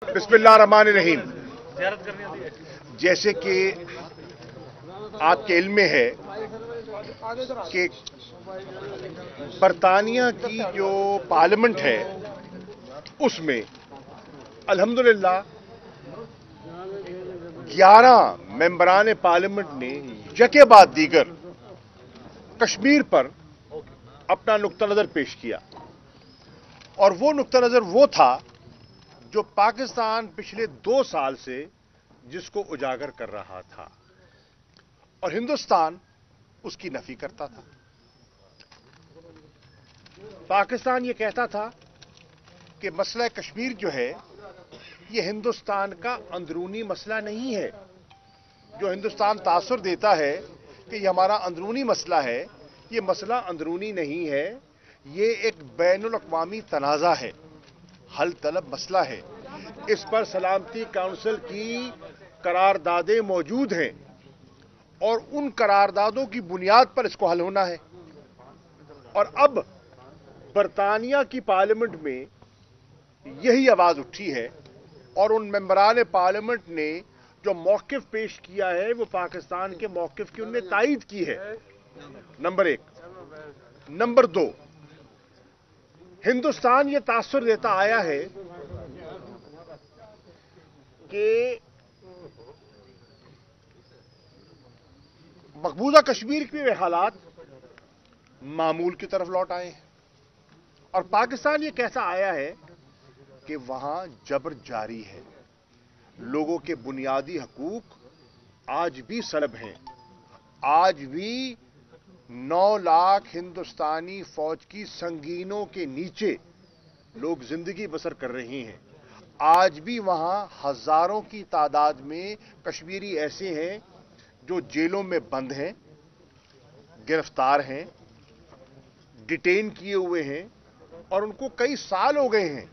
बिस्मिल्लाहिर्रहमानिर्रहीम। जैसे कि आपके इल्म में है कि बरतानिया की जो पार्लियामेंट है उसमें अल्हम्दुलिल्लाह 11 मेंबरान पार्लियामेंट ने यके बाद दीगर कश्मीर पर अपना नुक्ता नजर पेश किया। और वो नुक्ता नजर वो था जो पाकिस्तान पिछले 2 साल से जिसको उजागर कर रहा था और हिंदुस्तान उसकी नफी करता था। पाकिस्तान ये कहता था कि मसला कश्मीर जो है ये हिंदुस्तान का अंदरूनी मसला नहीं है। जो हिंदुस्तान तासुर देता है कि ये हमारा अंदरूनी मसला है, ये मसला अंदरूनी नहीं है, ये एक बैनुल अक़वामी तनाज़ा है, हल तलब मसला है। इस पर सलामती काउंसिल की करारदादें मौजूद हैं और उन करारदादों की बुनियाद पर इसको हल होना है। और अब बरतानिया की पार्लियामेंट में यही आवाज उठी है और उन मेंबरान पार्लियामेंट ने जो मौक़िफ़ पेश किया है वो पाकिस्तान के मौक़िफ़ की उन्होंने तायीद की है। नंबर 1। नंबर 2, हिंदुस्तान ये तासुर देता आया है कि मकबूजा कश्मीर के हालात मामूल की तरफ लौट आए हैं और पाकिस्तान ये कहता आया है कि वहां जबर जारी है, लोगों के बुनियादी हकूक आज भी सलब हैं, आज भी 9 लाख हिंदुस्तानी फौज की संगीनों के नीचे लोग जिंदगी बसर कर रहे हैं। आज भी वहां हजारों की तादाद में कश्मीरी ऐसे हैं जो जेलों में बंद हैं, गिरफ्तार हैं, डिटेन किए हुए हैं और उनको कई साल हो गए हैं,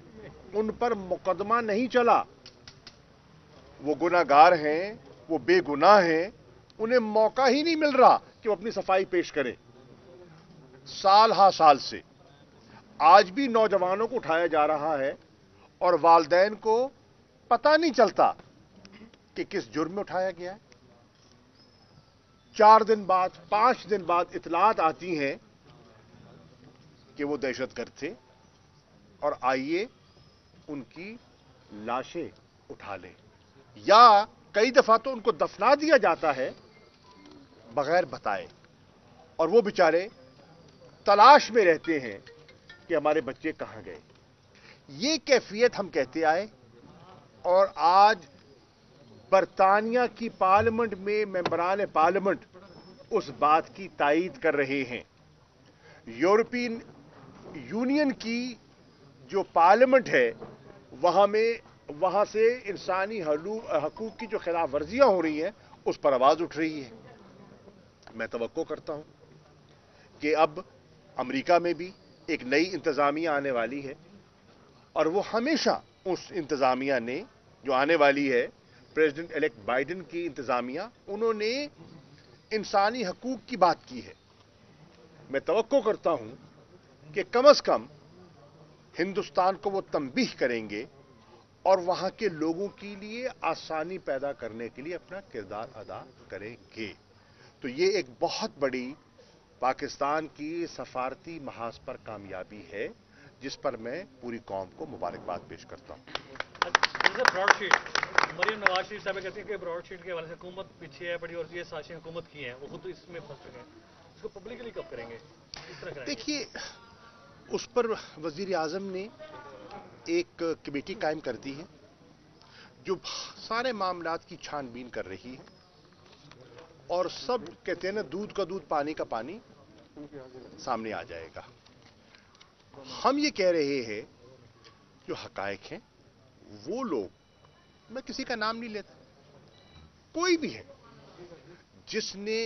उन पर मुकदमा नहीं चला। वो गुनाहगार हैं, वो बेगुनाह हैं, उन्हें मौका ही नहीं मिल रहा कि वो अपनी सफाई पेश करें। साल हा साल से आज भी नौजवानों को उठाया जा रहा है और वालिदैन को पता नहीं चलता कि किस जुर्म में उठाया गया है। 4 दिन बाद, 5 दिन बाद इतलात आती हैं कि वो दहशतगर्द थे और आइए उनकी लाशें उठा लें, या कई दफा तो उनको दफना दिया जाता है बगैर बताए और वो बेचारे तलाश में रहते हैं कि हमारे बच्चे कहां गए। ये कैफियत हम कहते आए और आज बरतानिया की पार्लियामेंट में मेंबरान पार्लियामेंट उस बात की तायीद कर रहे हैं। यूरोपियन यूनियन की जो पार्लियामेंट है वहां से इंसानी हकूक की जो खिलाफ वर्जियां हो रही हैं उस पर आवाज उठ रही है। मैं तवक्को करता हूं कि अब अमेरिका में भी एक नई इंतजामिया आने वाली है और वो हमेशा उस इंतजामिया ने जो आने वाली है, प्रेसिडेंट इलेक्ट बाइडेन की इंतजामिया, उन्होंने इंसानी हकूक की बात की है। मैं तवक्को करता हूं कि कम से कम हिंदुस्तान को वो तंबीह करेंगे और वहां के लोगों के लिए आसानी पैदा करने के लिए अपना किरदार अदा करेंगे। तो ये एक बहुत बड़ी पाकिस्तान की सफारती महाज पर कामयाबी है जिस पर मैं पूरी कौम को मुबारकबाद पेश करता हूं। ब्रॉडशीट मरीम नवाज शरीफ साहब कहते हैं कि ब्रॉडशीट के हवाले से हुकूमत पीछे है बड़ी और ये साजिशें हुकूमत की हैं, वो खुद इसमें फंस चुके हैं, इसको पब्लिकली कब करेंगे, किस तरह करेंगे? देखिए, उस पर वजीर आजम ने एक कमेटी कायम कर दी है जो सारे मामलात की छानबीन कर रही है और सब कहते हैं ना, दूध का दूध पानी का पानी सामने आ जाएगा। हम ये कह रहे हैं जो हकायक हैं, वो लोग, मैं किसी का नाम नहीं लेता, कोई भी है जिसने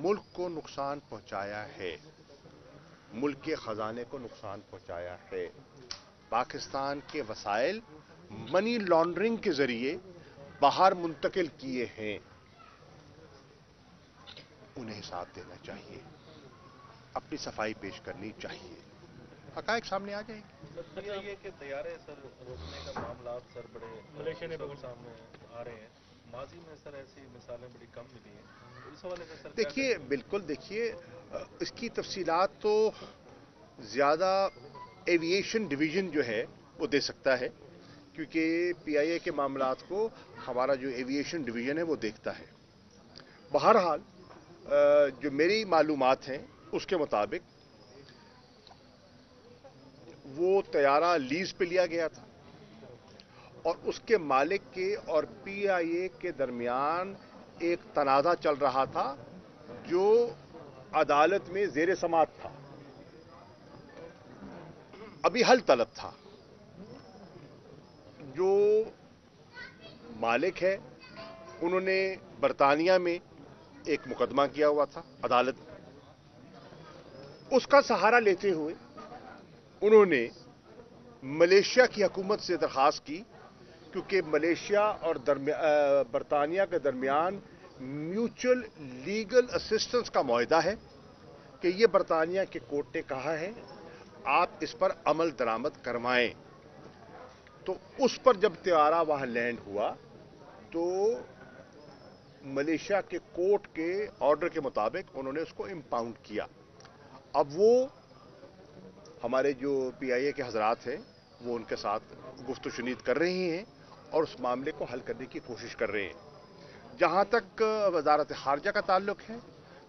मुल्क को नुकसान पहुंचाया है, मुल्क के खजाने को नुकसान पहुंचाया है, पाकिस्तान के वसाइल मनी लॉन्ड्रिंग के जरिए बाहर मुंतकिल किए हैं, उन्हें हिसाब देना चाहिए, अपनी सफाई पेश करनी चाहिए। हकायक सामने आ जाएंगे। सर ये कि तैयारे सर रोकने का मामला सर बड़े मलेशिया ने सब सामने आ रहे हैं, माजी में सर ऐसी मिसालें बड़ी कम मिली हैं, तो इस हवाले से सर देखिए बिल्कुल, देखिए इसकी तफसीलात तो ज़्यादा एविएशन डिवीज़न जो है वो दे सकता है, क्योंकि पीआईए के मामलात को हमारा जो एविएशन डिवीज़न है वो देखता है। बहरहाल जो मेरी मालूमात हैं उसके मुताबिक वो तैयारा लीज पे लिया गया था और उसके मालिक के और पीआईए के दरमियान एक तनाज़ा चल रहा था जो अदालत में ज़ेर समात था, अभी हल तलब था। जो मालिक है उन्होंने बरतानिया में एक मुकदमा किया हुआ था अदालत में, उसका सहारा लेते हुए उन्होंने मलेशिया की हुकूमत से दरख्वास्त की, क्योंकि मलेशिया और बरतानिया के दरमियान म्यूचुअल लीगल असिस्टेंस का मुआहदा है कि ये बरतानिया के कोर्ट ने कहा है आप इस पर अमल दरामद करवाएं। तो उस पर जब तैयारा वहां लैंड हुआ तो मलेशिया के कोर्ट के ऑर्डर के मुताबिक उन्होंने उसको इंपाउंड किया। अब वो हमारे जो पीआईए के हजरात हैं वो उनके साथ गुफ्त शुनीद कर रहे हैं और उस मामले को हल करने की कोशिश कर रहे हैं। जहां तक वजारत खारजा का ताल्लुक है,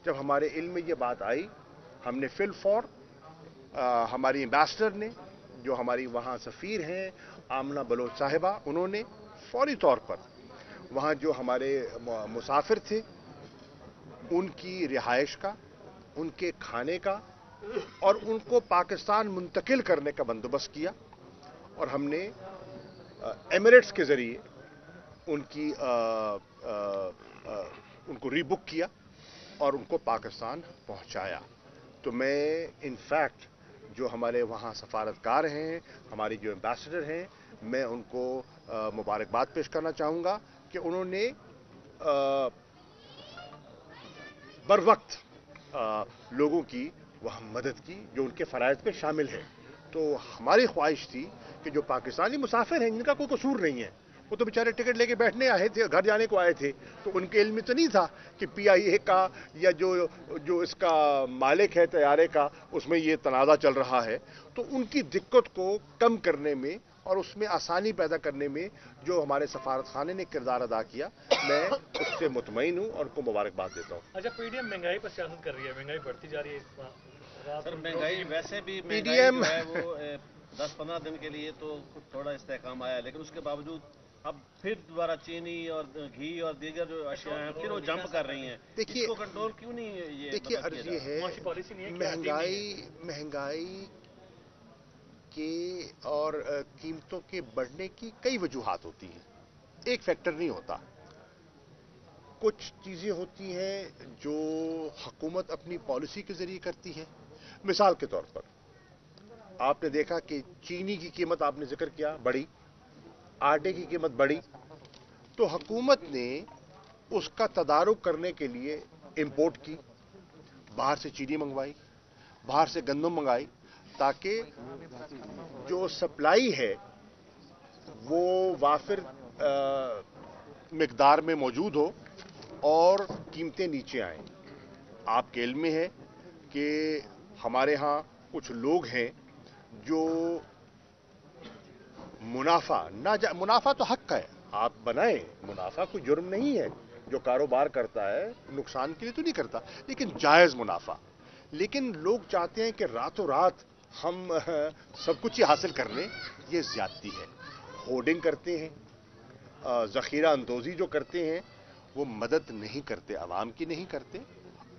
जब हमारे इल्म में ये बात आई, हमने फिल फॉर हमारी एम्बेसडर ने, जो हमारी वहाँ सफ़ीर हैं आमना बलोच साहिबा, उन्होंने फौरी तौर पर वहाँ जो हमारे मुसाफिर थे उनकी रिहाइश का, उनके खाने का और उनको पाकिस्तान मुंतकिल करने का बंदोबस्त किया और हमने एमिरेट्स के ज़रिए उनको रीबुक किया और उनको पाकिस्तान पहुंचाया। तो मैं इनफैक्ट जो हमारे वहाँ सफारतकार हैं, हमारी जो एम्बेसडर हैं, मैं उनको मुबारकबाद पेश करना चाहूँगा कि उन्होंने बर वक्त लोगों की वह मदद की जो उनके फ़राइज़ पे शामिल है। तो हमारी ख्वाहिश थी कि जो पाकिस्तानी मुसाफिर हैं जिनका कोई कसूर नहीं है, वो तो बेचारे टिकट लेके बैठने आए थे, घर जाने को आए थे, तो उनके इल्म में तो नहीं था कि पीआईए का या जो इसका मालिक है तैयारे का उसमें ये तनाज़ा चल रहा है। तो उनकी दिक्कत को कम करने में और उसमें आसानी पैदा करने में जो हमारे सफारत खाने ने किरदार अदा किया, मैं उससे मुतमईन हूँ और उनको मुबारकबाद देता हूँ। अच्छा, पीडीएम महंगाई पर सियासत कर रही है, महंगाई बढ़ती जा रही है इस बार। सर महंगाई वैसे भी पीडीएम है वो 10-15 दिन के लिए तो थोड़ा इस्तेहकाम आया, लेकिन उसके बावजूद अब फिर दोबारा चीनी और घी और दीगर जो अशिया हैं फिर वो जंप कर रही हैं। देखिए, इसको कंट्रोल क्यों नहीं ये देखिए अर्ज ये है, महंगाई के और कीमतों के बढ़ने की कई वजूहात होती हैं, एक फैक्टर नहीं होता। कुछ चीज़ें होती हैं जो हुकूमत अपनी पॉलिसी के ज़रिए करती है। मिसाल के तौर पर आपने देखा कि चीनी की कीमत आपने जिक्र किया बढ़ी, आटे की कीमत बढ़ी, तो हुकूमत ने उसका तदारुक करने के लिए इंपोर्ट की, बाहर से चीनी मंगवाई, बाहर से गंदम मंगाई, ताकि जो सप्लाई है वो वाफिर मिकदार में मौजूद हो और कीमतें नीचे आएं। आपके इल्म में है कि हमारे यहाँ कुछ लोग हैं जो मुनाफा तो हक है, आप बनाएं, मुनाफा कोई जुर्म नहीं है, जो कारोबार करता है नुकसान के लिए तो नहीं करता, लेकिन जायज़ मुनाफा। लेकिन लोग चाहते हैं कि रातों रात हम सब कुछ ही हासिल कर लें, ये ज़्यादती है। होर्डिंग करते हैं, ज़ख़ीरा अंदोज़ी जो करते हैं, वो मदद नहीं करते, आवाम की नहीं करते,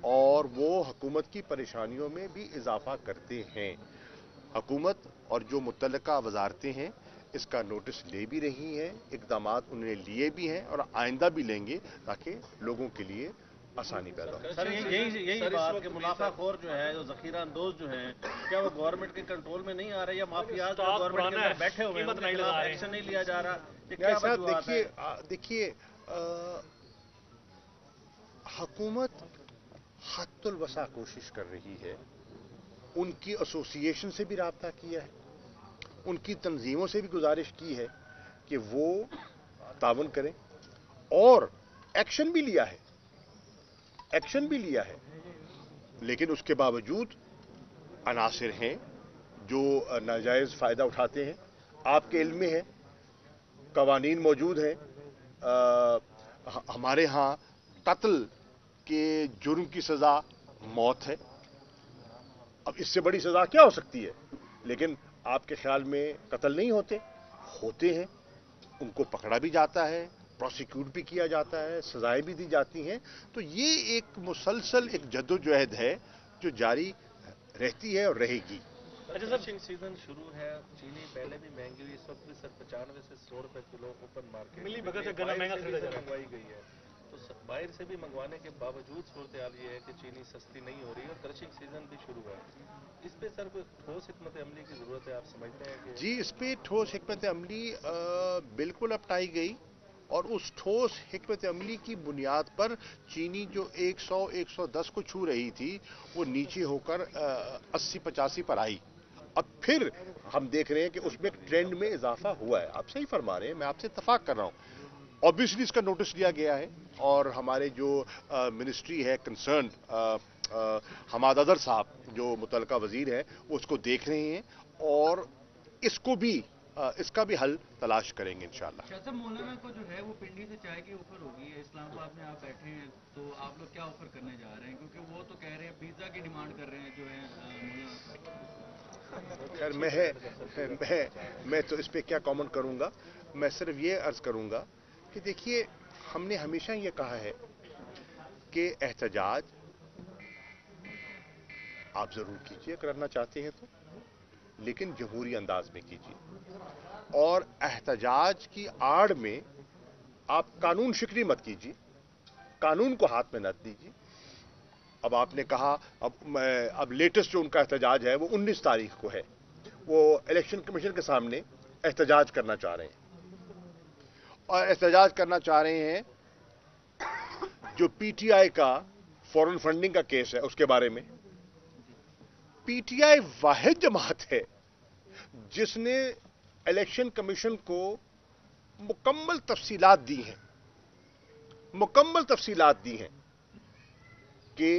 और वो हुकूमत की परेशानियों में भी इजाफा करते हैं। हुकूमत और जो मुतल्लिका वजारतें हैं इसका नोटिस ले भी रही हैं, इक़दामात उन्होंने लिए भी हैं और आइंदा भी लेंगे ताकि लोगों के लिए आसानी पैदा हो। सर यही बात कि मुनाफाखोर जो है, जो ज़ख़ीरा अंदोज जो हैं, क्या वो गवर्नमेंट के कंट्रोल में नहीं आ रहे या माफिया गवर्नमेंट के अंदर बैठे हुए हैं, उनके खिलाफ एक्शन नहीं लिया जा रहा? देखिए हुकूमत हद्दुल वसा कोशिश कर रही है उनकी एसोसिएशन से भी रब्ता किया है, उनकी तंजीमों से भी गुजारिश की है कि वो तावन करें, और एक्शन भी लिया है, लेकिन उसके बावजूद अनासिर हैं जो नाजायज़ फ़ायदा उठाते हैं। आपके इल्म में है, कवानीन मौजूद हैं। हमारे यहाँ कत्ल के जुर्म की सज़ा मौत है। अब इससे बड़ी सज़ा क्या हो सकती है? लेकिन आपके ख्याल में कत्ल नहीं होते हैं, उनको पकड़ा भी जाता है, प्रोसिक्यूट भी किया जाता है, सजाएं भी दी जाती हैं। तो ये एक मुसलसल एक जद्दोजहद है जो जारी रहती है और रहेगी। अच्छा सर, सीजन शुरू है, चीनी पहले भी महंगी हुई, इस वक्त भी सर 95 से 100 रुपए किलो ओपन मार्केट मिली भगत से गन्ना महंगा खरीदा जा रहा है, मंगवाई गई है। तो बाहर से भी मंगवाने के बावजूद सूरत हाल ये है कि चीनी सस्ती नहीं हो रही और क्रशिंग सीजन भी शुरू है। इस पे सर कोई ठोस हिकमत अमली की जरूरत है, आप समझते हैं कि? जी, इस पे ठोस हिकमत अमली बिल्कुल अपनाई गई, और उस ठोस हिकमत अमली की बुनियाद पर चीनी जो 100-110 को छू रही थी वो नीचे होकर 80-85 पर आई। अब फिर हम देख रहे हैं कि उसमें ट्रेंड में इजाफा हुआ है। आप सही फरमा रहे हैं, मैं आपसे इत्तफाक कर रहा हूँ। ऑब्वियसली इसका नोटिस लिया गया है, और हमारे जो मिनिस्ट्री है कंसर्न हमाद अदर साहब जो मुतलका वजीर है वो उसको देख रहे हैं, और इसका भी हल तलाश करेंगे इंशाअल्लाह। शाह साहब, मौलाना को जो है वो पिंडी से चाय की ऑफर होगी है, इस्लामाबाद में आप बैठे हैं, तो आप लोग क्या ऑफर करने जा रहे हैं? क्योंकि वो तो कह रहे हैं पिज्जा की डिमांड कर रहे हैं जो है मौलाना। खैर मैं तो इस पे क्या कमेंट करूंगा। मैं सिर्फ ये अर्ज करूंगा कि देखिए, हमने हमेशा ये कहा है कि एहतजाज आप जरूर कीजिए, करना चाहते हैं तो, लेकिन जमहूरी अंदाज में कीजिए, और एहतजाज की आड़ में आप कानून शिकनी मत कीजिए, कानून को हाथ में न दीजिए। अब आपने कहा, अब लेटेस्ट जो उनका एहतजाज है वो 19 तारीख को है, वो इलेक्शन कमीशन के सामने एहतजाज करना चाह रहे हैं, और एहतजाज करना चाह रहे हैं जो पीटीआई का फॉरेन फंडिंग का केस है उसके बारे में। पीटीआई वाहिद जमात है जिसने इलेक्शन कमीशन को मुकम्मल तफसीलात दी हैं कि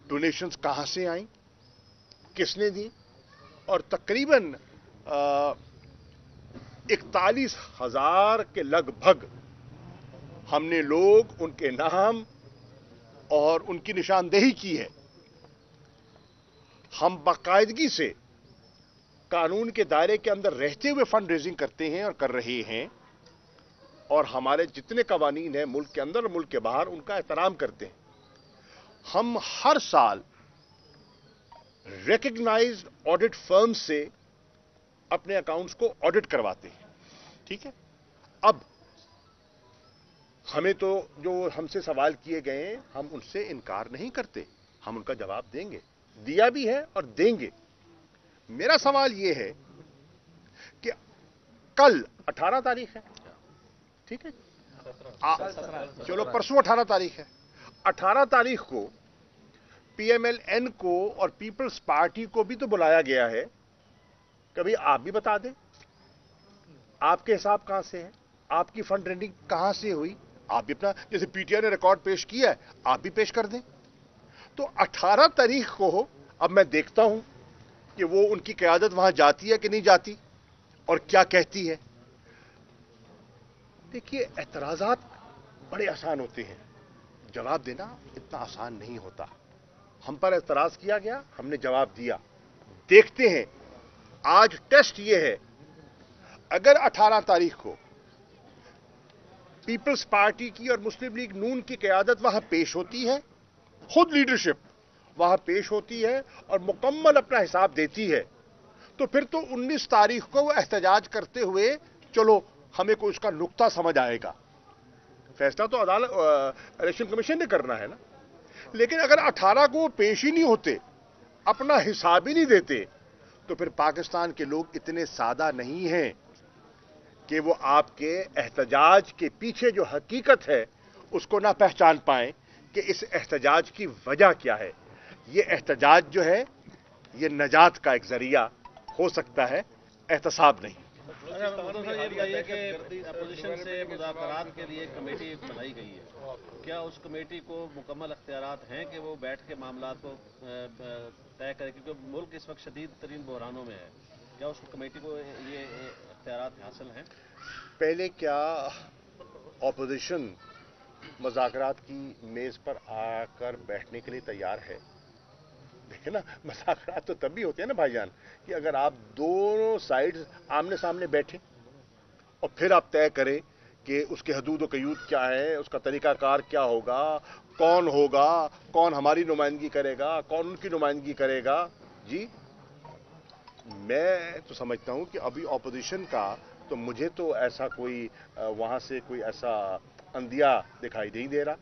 डोनेशंस कहां से आई, किसने दी, और तकरीबन 41,000 के लगभग हमने लोग उनके नाम और उनकी निशानदेही की है। हम बाकायदगी से कानून के दायरे के अंदर रहते हुए फंड रेजिंग करते हैं और कर रहे हैं, और हमारे जितने कवानीन हैं मुल्क के अंदर और मुल्क के बाहर उनका एहतराम करते हैं। हम हर साल रिकग्नाइज्ड ऑडिट फर्म से अपने अकाउंट्स को ऑडिट करवाते हैं, ठीक है। अब हमें तो जो हमसे सवाल किए गए हैं हम उनसे इनकार नहीं करते, हम उनका जवाब देंगे, दिया भी है और देंगे। मेरा सवाल यह है कि कल 18 तारीख है, ठीक है, चलो परसों 18 तारीख है, 18 तारीख को पीएमएलएन को और पीपल्स पार्टी को भी तो बुलाया गया है। कभी आप भी बता दें आपके हिसाब कहां से है, आपकी फंड रेजिंग कहां से हुई, आप भी अपना, जैसे पीटीआई ने रिकॉर्ड पेश किया है आप भी पेश कर दें। तो 18 तारीख को अब मैं देखता हूं कि वो उनकी क़यादत वहां जाती है कि नहीं जाती और क्या कहती है। देखिए, एतराज़ात बड़े आसान होते हैं, जवाब देना इतना आसान नहीं होता। हम पर एतराज किया गया, हमने जवाब दिया, देखते हैं। आज टेस्ट ये है, अगर 18 तारीख को पीपल्स पार्टी की और मुस्लिम लीग नून की क़यादत वहां पेश होती है, खुद लीडरशिप वहां पेश होती है और मुकम्मल अपना हिसाब देती है, तो फिर तो 19 तारीख को वो एहतजाज करते हुए चलो हमें कोई उसका नुक्ता समझ आएगा। फैसला तो अदालत इलेक्शन कमीशन ने करना है ना। लेकिन अगर 18 को वो पेश ही नहीं होते, अपना हिसाब ही नहीं देते, तो फिर पाकिस्तान के लोग इतने सादा नहीं हैं कि वो आपके एहतजाज के पीछे जो हकीकत है उसको ना पहचान पाएं कि इस एहतजाज की वजह क्या है। ये एहतजाज जो है ये नजात का एक जरिया हो सकता है, एहतसाब नहीं। ये बताइए कि अपोजिशन से मुज़ाकरात के लिए कमेटी बनाई गई है, क्या उस कमेटी को मुकम्मल अख्तियारात हैं कि वो बैठ के मामला को तय करे, क्योंकि मुल्क इस वक्त शदीद तरीन बहरानों में है, क्या उस कमेटी को ये अख्तियारात हासिल हैं? पहले क्या ऑपोजिशन मुज़ाकरात की मेज पर आकर बैठने के लिए तैयार है? देखिए ना, मुज़ाकरात तो तभी होते हैं ना भाईजान कि अगर आप दोनों साइड्स आमने सामने बैठे और फिर आप तय करें कि उसके हदूद व कयूद क्या है, उसका तरीकाकार क्या होगा, कौन हमारी नुमाइंदगी करेगा, कौन उनकी नुमाइंदगी करेगा। जी, मैं तो समझता हूं कि अभी ऑपोजिशन का तो मुझे तो ऐसा कोई वहां से कोई ऐसा अंदिया दिखाई नहीं दे रहा,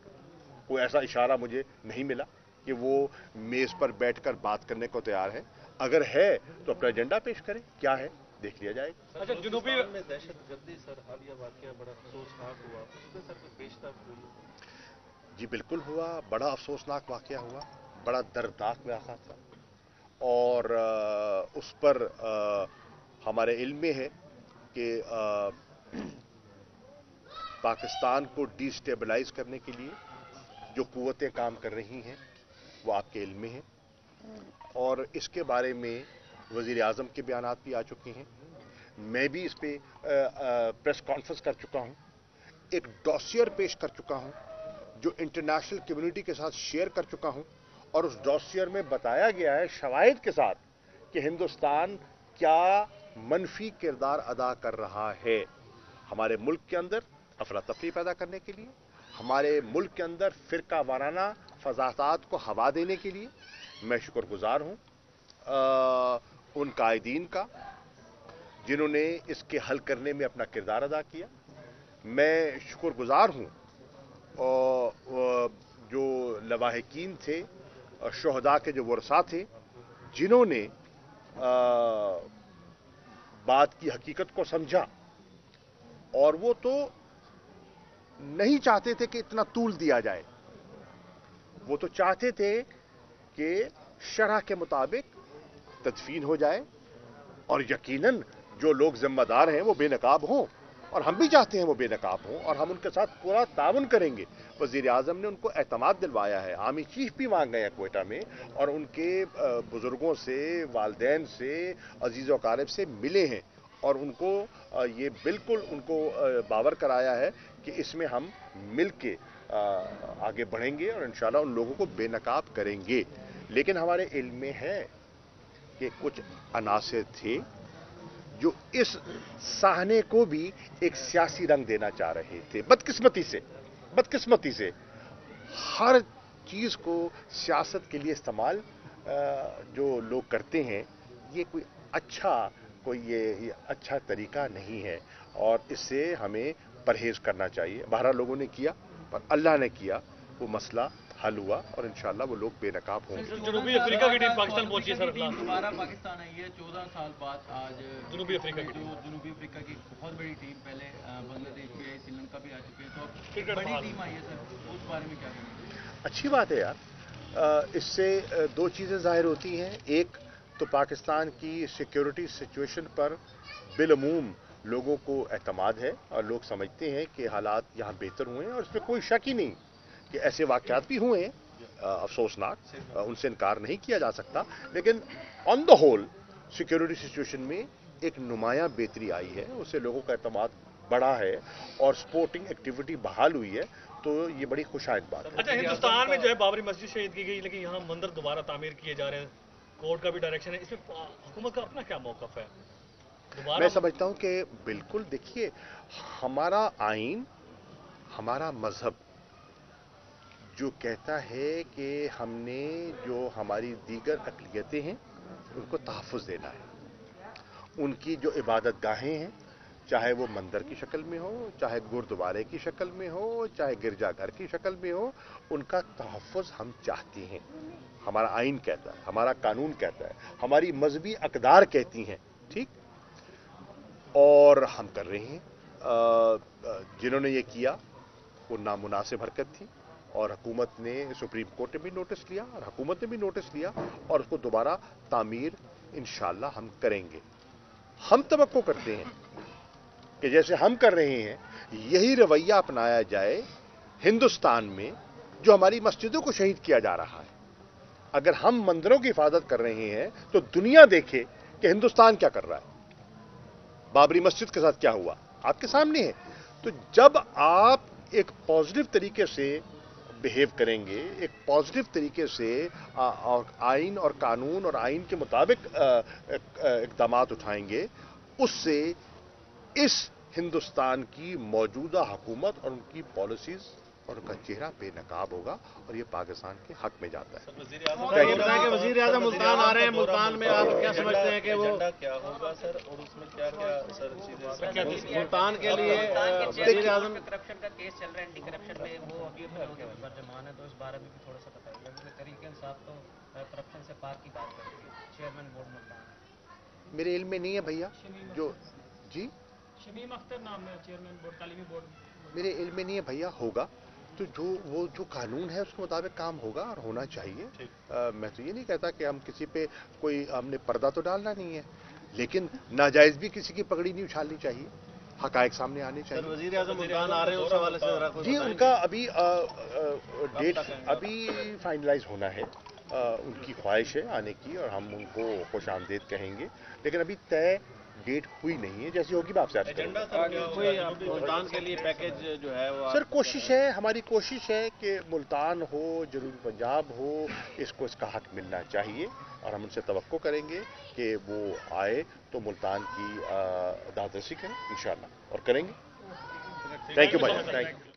कोई ऐसा इशारा मुझे नहीं मिला कि वो मेज पर बैठकर बात करने को तैयार है। अगर है तो अपना एजेंडा पेश करें, क्या है देख लिया जाएगा। अच्छा, जुनूबी में दहशतगर्दी सर हालिया वाकया बड़ा अफसोसनाक हुआ, उसमें सर कोई पेशरफ्त हुई? जी बिल्कुल हुआ, बड़ा अफसोसनाक वाकया हुआ, बड़ा दर्दनाक वाकया था, और उस पर हमारे इल्म में है कि पाकिस्तान को डिस्टेबलाइज करने के लिए जो कुव्वतें काम कर रही हैं वो आपके इल्म में हैं, और इसके बारे में वज़ीर आज़म के बयानात भी आ चुके हैं। मैं भी इस पे प्रेस कॉन्फ्रेंस कर चुका हूं, एक डॉसियर पेश कर चुका हूं जो इंटरनेशनल कम्युनिटी के साथ शेयर कर चुका हूं, और उस डॉसियर में बताया गया है शवाहिद के साथ कि हिंदुस्तान क्या मनफी किरदार अदा कर रहा है हमारे मुल्क के अंदर अफरा तफरी पैदा करने के लिए, हमारे मुल्क के अंदर फिरका वाराना फजातात को हवा देने के लिए। मैं शुक्रगुजार हूं उन कायदीन का जिन्होंने इसके हल करने में अपना किरदार अदा किया। मैं शुक्रगुजार हूं जो लवाहिकीन थे, शोहदा के जो वरसा थे, जिन्होंने बात की हकीकत को समझा, और वो तो नहीं चाहते थे कि इतना तूल दिया जाए, वो तो चाहते थे कि शरह के मुताबिक तदफीन हो जाए, और यकीनन जो लोग जिम्मेदार हैं वो बेनकाब हों, और हम भी चाहते हैं वो बेनकाब हों, और हम उनके साथ पूरा ताउन करेंगे। वज़ीर आज़म ने उनको एतमाद दिलवाया है, आर्मी चीफ भी वहाँ गए हैं कोयटा में, और उनके बुजुर्गों से, वालदैन से, अजीज़ व अकारिब से मिले हैं, और उनको ये बिल्कुल उनको बावर कराया है कि इसमें हम मिल के आगे बढ़ेंगे और इंशाल्लाह उन लोगों को बेनकाब करेंगे। लेकिन हमारे इल्म में है कि कुछ अनासिर थे जो इस साहने को भी एक सियासी रंग देना चाह रहे थे। बदकिस्मती से हर चीज को सियासत के लिए इस्तेमाल जो लोग करते हैं, ये अच्छा तरीका नहीं है, और इससे हमें परहेज करना चाहिए। 12 लोगों ने किया, पर अल्लाह ने किया, वो मसला हल हुआ, और इंशाल्लाह वो लोग बेनकाब होंगे। जुनूबी अफ्रीका की टीम पाकिस्तान पहुंची है सर, दोबारा पाकिस्तान आई है 14 साल बाद। आज जुनूबी अफ्रीका की जुनूबी अफ्रीका की बहुत बड़ी टीम, पहले बांग्लादेश भी आई, श्रीलंका भी आ चुके हैं, तो क्रिकेट बड़ी बहाल। टीम आई है सर, उस बारे में क्या कहेंगे? अच्छी बात है यार, इससे दो चीजें जाहिर होती हैं। एक तो पाकिस्तान की सिक्योरिटी सिचुएशन पर बिलअमूम लोगों को एतमाद है, और लोग समझते हैं कि हालात यहाँ बेहतर हुए हैं, और इसमें कोई शक ही नहीं कि ऐसे वाक़यात भी हुए हैं अफसोसनाक, उनसे इनकार नहीं किया जा सकता। लेकिन on the whole security situation में एक नुमाया बेहतरी आई है, उससे लोगों का एतमाद बढ़ा है, और स्पोर्टिंग एक्टिविटी बहाल हुई है, तो ये बड़ी खुशाइद बात है। अच्छा, हिंदुस्तान में जो है बाबरी मस्जिद शहीद की गई, लेकिन यहाँ मंदिर दोबारा तामीर किए जा रहे हैं, कोर्ट का भी डायरेक्शन है, इसमें हुकूमत का अपना क्या मौक़िफ़ है? मैं समझता हूं कि बिल्कुल, देखिए, हमारा आइन, हमारा मजहब जो कहता है कि हमने जो हमारी दीगर अक़लियतें हैं उनको तहफ़्फ़ुज़ देना है। उनकी जो इबादत गाहें हैं, चाहे वो मंदिर की शक्ल में हो, चाहे गुरुद्वारे की शक्ल में हो, चाहे गिरजाघर की शक्ल में हो, उनका तहफ़्फ़ुज़ हम चाहते हैं। हमारा आइन कहता है, हमारा कानून कहता है, हमारी मजहबी अक़दार कहती हैं, ठीक, और हम कर रहे हैं। जिन्होंने ये किया वो नामुनासिब हरकत थी, और हुकूमत ने, सुप्रीम कोर्ट ने भी नोटिस लिया और हुकूमत ने भी नोटिस लिया और उसको दोबारा तामीर इंशाअल्लाह हम करेंगे। हम तवक्को करते हैं कि जैसे हम कर रहे हैं यही रवैया अपनाया जाए हिंदुस्तान में, जो हमारी मस्जिदों को शहीद किया जा रहा है। अगर हम मंदिरों की हिफाजत कर रहे हैं तो दुनिया देखे कि हिंदुस्तान क्या कर रहा है। बाबरी मस्जिद के साथ क्या हुआ आपके सामने है। तो जब आप एक पॉजिटिव तरीके से बिहेव करेंगे, एक पॉजिटिव तरीके से आइन और कानून और आइन के मुताबिक इक़दाम उठाएंगे, उससे इस हिंदुस्तान की मौजूदा हुकूमत और उनकी पॉलिसीज और उनका चेहरा बेनकाब होगा और ये पाकिस्तान के हक में जाता है। वज़ीर आज़म मुल्तान आ रहे हैं, मुल्तान में आप क्या समझते हैं कि वो क्या होगा सर, और उसमें क्या क्या सर चीजें मुल्तान के लिए वज़ीर आज़म करप्शन का केस चल रहा है, एंटी करप्शन में वो अभी वर्तमान है, तो इस बारे में भी थोड़ा सा बताइए, क्योंकि तहरीक इंसाफ तो करप्शन से पाक की बात करती है। चेयरमैन बोर्ड मुल्तान मेरे इल्म में नहीं है भैया, जो जी शमीम अख्तर नाम है चेयरमैन बोर्ड, तालीमी बोर्ड। मेरे इल्म में नहीं है भैया, होगा तो जो कानून है उसके मुताबिक काम होगा और होना चाहिए। मैं तो ये नहीं कहता कि हम किसी पे कोई हमने पर्दा तो डालना नहीं है, लेकिन नाजायज भी किसी की पगड़ी नहीं उछालनी चाहिए, हकायक सामने आने चाहिए। वज़ीर आज़म मुल्तान आ रहे हैं, उस हवाले से जरा कुछ जी बताएं। उनका अभी डेट अभी फाइनलाइज होना है। उनकी ख्वाहिश है आने की और हम उनको खुश आमदेद कहेंगे, लेकिन अभी तय डेट हुई नहीं है। जैसी होगी मैं आपसे अर्ज करूंगा। कोई मुल्तान के लिए पैकेज जो है वो सर कोशिश है, हमारी कोशिश है कि मुल्तान हो, जनूबी पंजाब हो, इसको इसका हक मिलना चाहिए और हम उनसे तवक्को करेंगे कि वो आए तो मुल्तान की दादरसी करें इंशाअल्लाह, और करेंगे। थैंक यू भाई, थैंक यू।